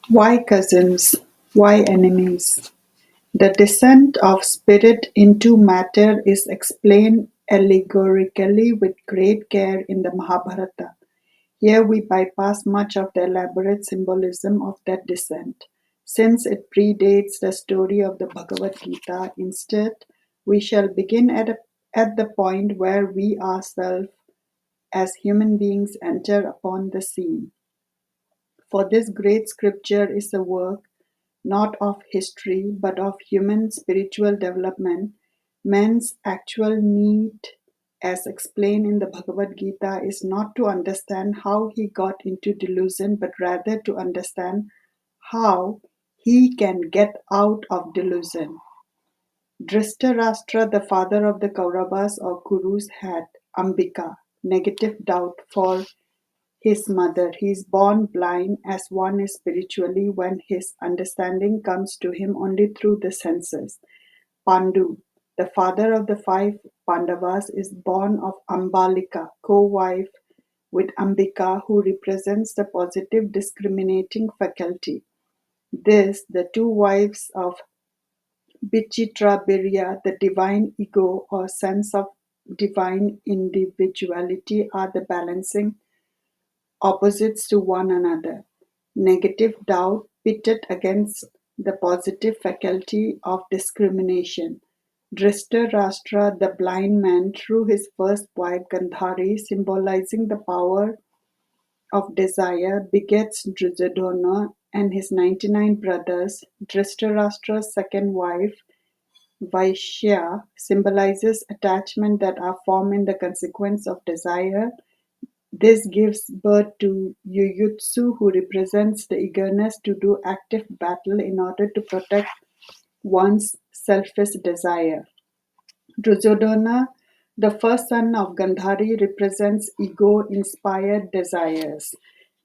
Why cousins? Why enemies? The descent of spirit into matter is explained allegorically with great care in the Mahabharata. Here we bypass much of the elaborate symbolism of that descent, since it predates the story of the Bhagavad Gita. Instead, we shall begin at the point where we ourselves, as human beings, enter upon the scene. For this great scripture is a work not of history but of human spiritual development. Man's actual need, as explained in the Bhagavad Gita, is not to understand how he got into delusion, but rather to understand how he can get out of delusion. Dhritarashtra, the father of the Kauravas or Kurus, had Ambika, negative doubt for his mother. He is born blind as one is spiritually when his understanding comes to him only through the senses. Pandu, the father of the five Pandavas, is born of Ambalika, co-wife with Ambika, who represents the positive discriminating faculty. This, the two wives of Vichitrabirya, the divine ego or sense of divine individuality, are the balancing opposites to one another. Negative doubt pitted against the positive faculty of discrimination. Dhritarashtra, the blind man, through his first wife Gandhari, symbolizing the power of desire, begets Duryodhana and his 99 brothers. Dhritarashtra's second wife Vaishya symbolizes attachment that are formed in the consequence of desire. This gives birth to Yuyutsu, who represents the eagerness to do active battle in order to protect one's selfish desire. Duryodhana, the first son of Gandhari, represents ego-inspired desires.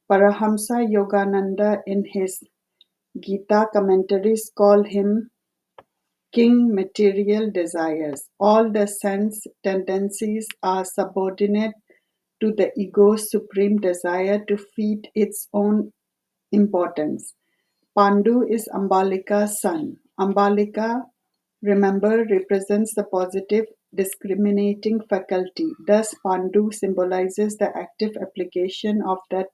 Paramhansa Yogananda in his Gita commentaries call him King Material Desires. All the sense tendencies are subordinate to the ego's supreme desire to feed its own importance. Pandu is Ambalika's son. Ambalika, remember, represents the positive discriminating faculty. Thus, Pandu symbolizes the active application of that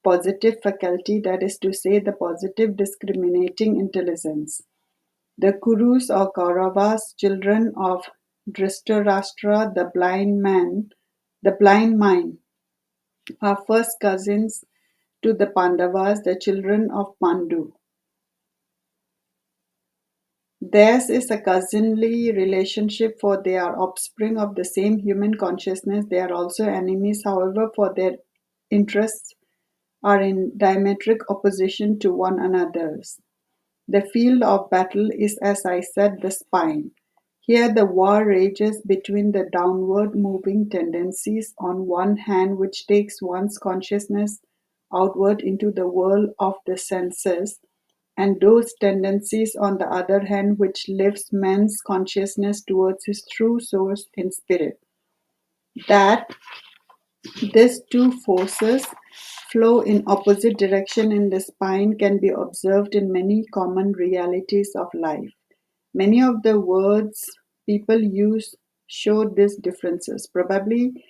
positive faculty, that is to say, the positive discriminating intelligence. The Kurus or Kauravas, children of Dhritarashtra, the blind mind, are first cousins to the Pandavas, the children of Pandu. Theirs is a cousinly relationship, for they are offspring of the same human consciousness. They are also enemies, however, for their interests are in diametric opposition to one another's. The field of battle is, as I said, the spine. Here the war rages between the downward moving tendencies on one hand, which takes one's consciousness outward into the world of the senses, and those tendencies on the other hand, which lifts man's consciousness towards his true source in spirit. That these two forces flow in opposite direction in the spine can be observed in many common realities of life. Many of the words people use show these differences. Probably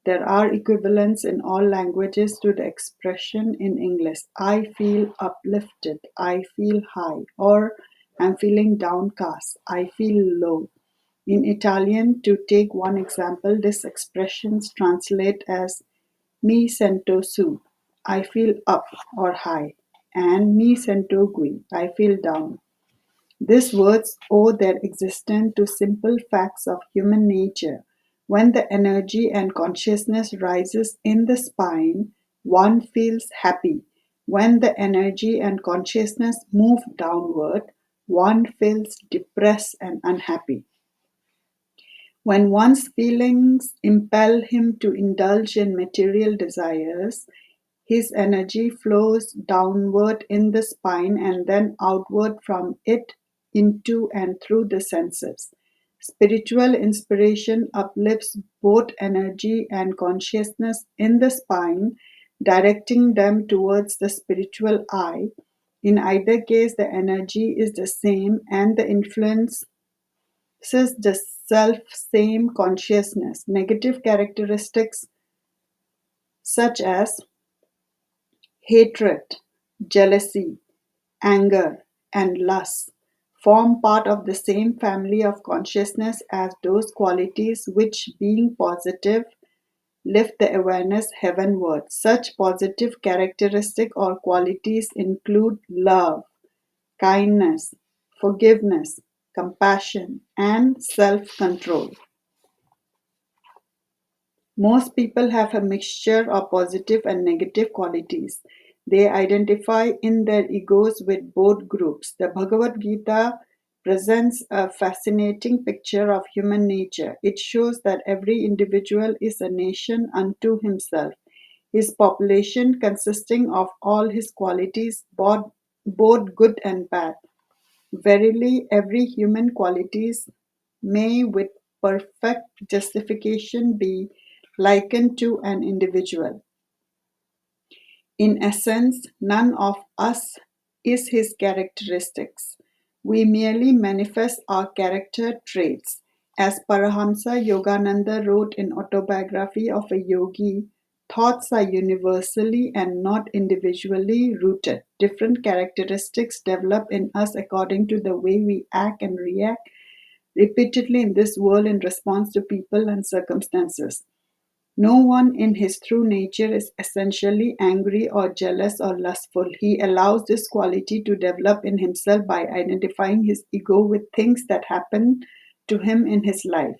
there are equivalents in all languages to the expression in English. I feel uplifted, I feel high, or I'm feeling downcast, I feel low. In Italian, to take one example, these expressions translate as "mi sento su", I feel up or high, and "mi sento qui", I feel down. These words owe their existence to simple facts of human nature. When the energy and consciousness rises in the spine, one feels happy. When the energy and consciousness move downward, one feels depressed and unhappy. When one's feelings impel him to indulge in material desires, his energy flows downward in the spine and then outward from it into and through the senses. Spiritual inspiration uplifts both energy and consciousness in the spine, directing them towards the spiritual eye. In either case, the energy is the same and the influences the self-same consciousness. Negative characteristics such as hatred, jealousy, anger, and lust form part of the same family of consciousness as those qualities which, being positive, lift the awareness heavenward. Such positive characteristics or qualities include love, kindness, forgiveness, compassion, and self control. Most people have a mixture of positive and negative qualities. They identify in their egos with both groups. The Bhagavad Gita presents a fascinating picture of human nature. It shows that every individual is a nation unto himself, his population consisting of all his qualities, both good and bad. Verily, every human qualities may with perfect justification be likened to an individual. In essence, none of us is his characteristics. We merely manifest our character traits. As Paramhansa Yogananda wrote in Autobiography of a Yogi, thoughts are universally and not individually rooted. Different characteristics develop in us according to the way we act and react repeatedly in this world in response to people and circumstances. No one in his true nature is essentially angry or jealous or lustful. He allows this quality to develop in himself by identifying his ego with things that happen to him in his life.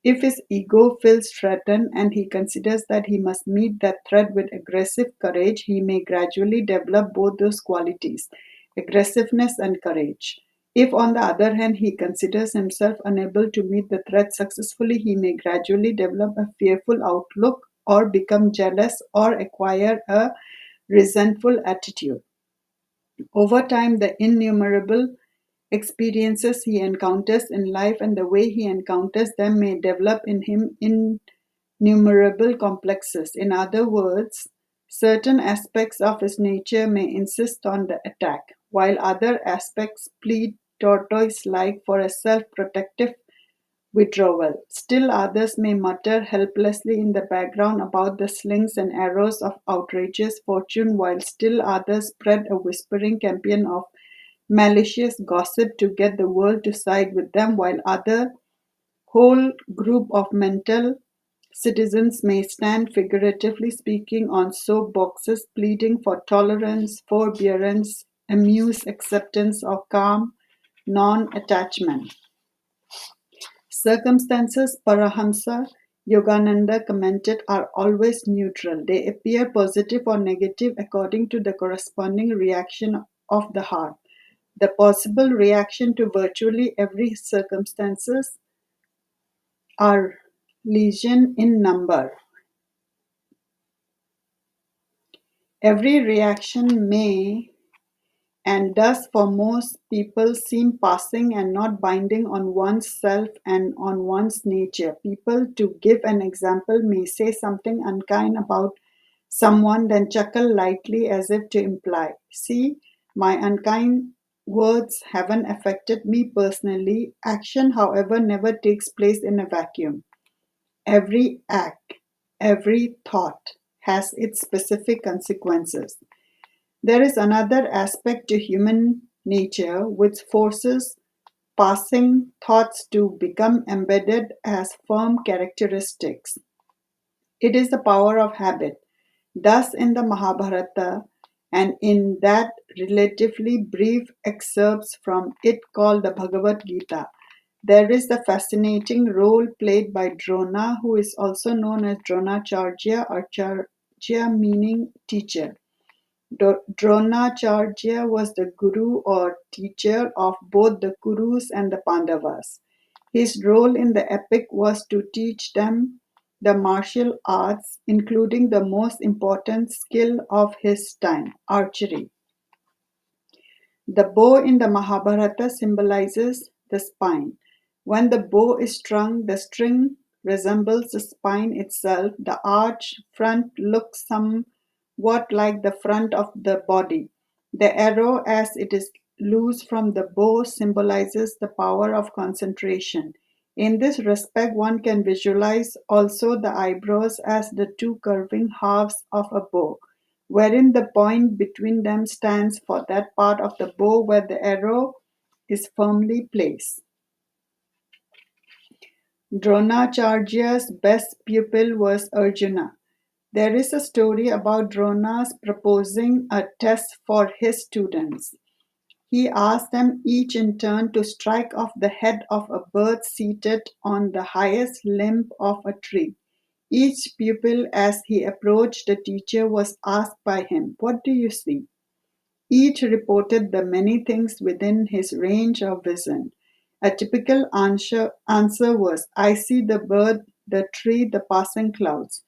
If his ego feels threatened and he considers that he must meet that threat with aggressive courage, he may gradually develop both those qualities, aggressiveness and courage. If, on the other hand, he considers himself unable to meet the threat successfully, he may gradually develop a fearful outlook or become jealous or acquire a resentful attitude. Over time, the innumerable experiences he encounters in life and the way he encounters them may develop in him innumerable complexes. In other words, certain aspects of his nature may insist on the attack, while other aspects plead tortoise like for a self protective withdrawal. Still others may mutter helplessly in the background about the slings and arrows of outrageous fortune, while still others spread a whispering campaign of malicious gossip to get the world to side with them, while other whole group of mental citizens may stand, figuratively speaking, on soap boxes pleading for tolerance, forbearance, amused acceptance, or calm non-attachment. Circumstances, Parahamsa Yogananda commented, are always neutral. They appear positive or negative according to the corresponding reaction of the heart. The possible reaction to virtually every circumstances are legion in number. Every reaction may and does for most people seem passing and not binding on one's self and on one's nature. People, to give an example, may say something unkind about someone, then chuckle lightly as if to imply, see, my unkind words haven't affected me personally. Action, however, never takes place in a vacuum. Every act, every thought has its specific consequences. There is another aspect to human nature which forces passing thoughts to become embedded as firm characteristics. It is the power of habit. Thus, in the Mahabharata and in that relatively brief excerpts from it called the Bhagavad Gita, there is the fascinating role played by Drona, who is also known as Dronacharya or Charya meaning teacher. Dronacharya was the guru or teacher of both the Kurus and the Pandavas. His role in the epic was to teach them the martial arts, including the most important skill of his time, archery. The bow in the Mahabharata symbolizes the spine. When the bow is strung, the string resembles the spine itself. The arch front looks somewhat like the front of the body. The arrow, as it is loose from the bow, symbolizes the power of concentration. In this respect, one can visualize also the eyebrows as the two curving halves of a bow, wherein the point between them stands for that part of the bow where the arrow is firmly placed. Dronacharya's best pupil was Arjuna. There is a story about Drona's proposing a test for his students. He asked them each in turn to strike off the head of a bird seated on the highest limb of a tree. Each pupil, as he approached the teacher, was asked by him, "What do you see?" Each reported the many things within his range of vision. A typical answer was, "I see the bird, the tree, the passing clouds."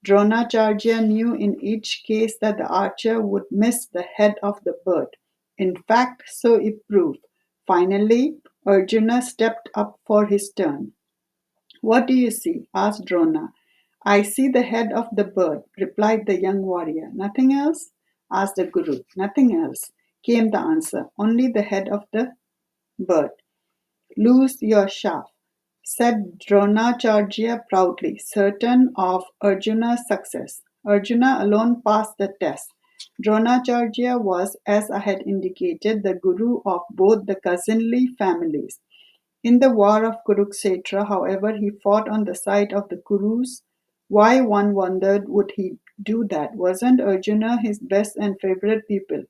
Dronacharya knew in each case that the archer would miss the head of the bird. In fact, so it proved. Finally, Arjuna stepped up for his turn. "What do you see?" asked Drona. "I see the head of the bird," replied the young warrior. "Nothing else?" asked the Guru. "Nothing else," came the answer. "Only the head of the bird." "Loose your shaft," said Dronacharya proudly, certain of Arjuna's success. Arjuna alone passed the test. Dronacharya was, as I had indicated, the guru of both the cousinly families. In the war of Kurukshetra, however, he fought on the side of the Kurus. Why, one wondered, would he do that? Wasn't Arjuna his best and favorite pupil?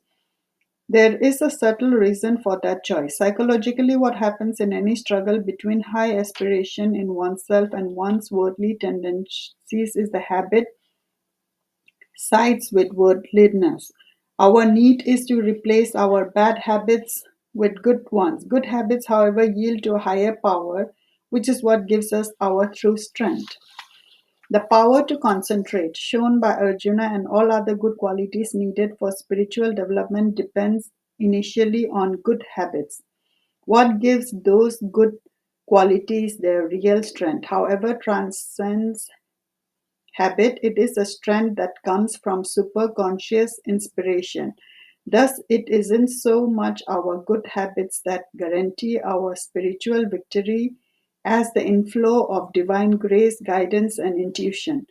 There is a subtle reason for that choice. Psychologically, what happens in any struggle between high aspiration in oneself and one's worldly tendencies is the habit sides with worldliness. Our need is to replace our bad habits with good ones. Good habits, however, yield to a higher power, which is what gives us our true strength. The power to concentrate, shown by Arjuna, and all other good qualities needed for spiritual development depends initially on good habits. What gives those good qualities their real strength, however, transcends habit. It is a strength that comes from superconscious inspiration. Thus, it isn't so much our good habits that guarantee our spiritual victory as the inflow of divine grace, guidance, and intuition.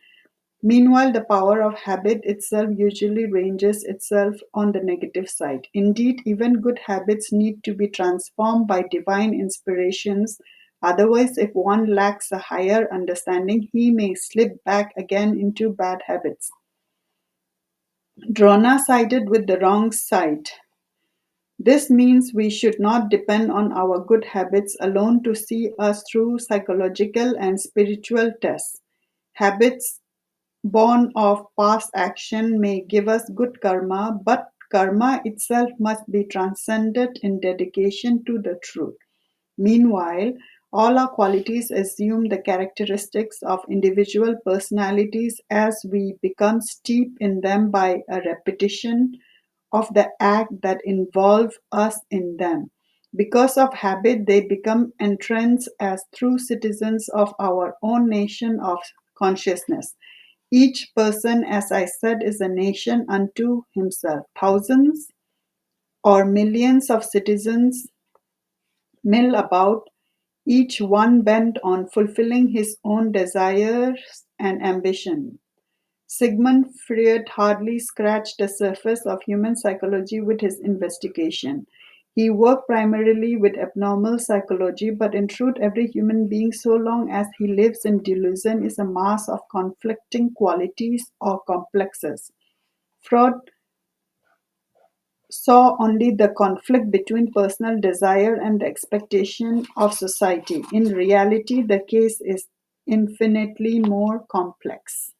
Meanwhile, the power of habit itself usually ranges itself on the negative side. Indeed, even good habits need to be transformed by divine inspirations. Otherwise, if one lacks a higher understanding, he may slip back again into bad habits. Drona sided with the wrong side. This means we should not depend on our good habits alone to see us through psychological and spiritual tests. Habits born of past action may give us good karma, but karma itself must be transcended in dedication to the truth. Meanwhile, all our qualities assume the characteristics of individual personalities as we become steeped in them by a repetition of the act that involve us in them. Because of habit, they become entrenched as true citizens of our own nation of consciousness. Each person, as I said, is a nation unto himself. Thousands or millions of citizens mill about, each one bent on fulfilling his own desires and ambition. Sigmund Freud hardly scratched the surface of human psychology with his investigation. He worked primarily with abnormal psychology, but in truth, every human being, so long as he lives in delusion, is a mass of conflicting qualities or complexes. Freud saw only the conflict between personal desire and the expectation of society. In reality, the case is infinitely more complex.